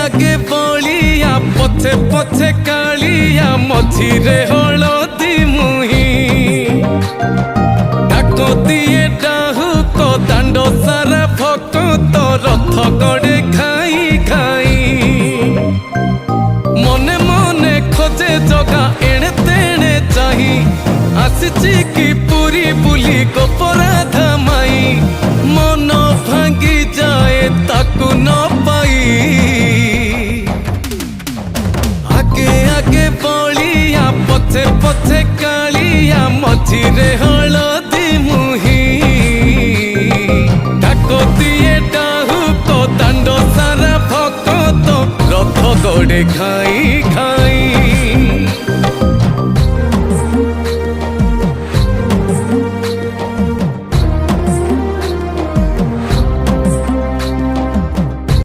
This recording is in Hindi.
आगे बलिया पछे पछे कालिया मझिरे हलदी मुही डाको दिए डाहु तो दांड सारा भक्त रथ गड़े खाई खाई मने मने खोजे जगा एणे तेणे चाही आसिची की पूरी बुली गोपराधा माई मन भांगी जाए ताकू न पाई आगे आगे बलिया पछे पछे कालिया मझिरे हलदी मुही डाको दिए डाहु तो दांड सारा भक्त रथ गड़े खाई खाई।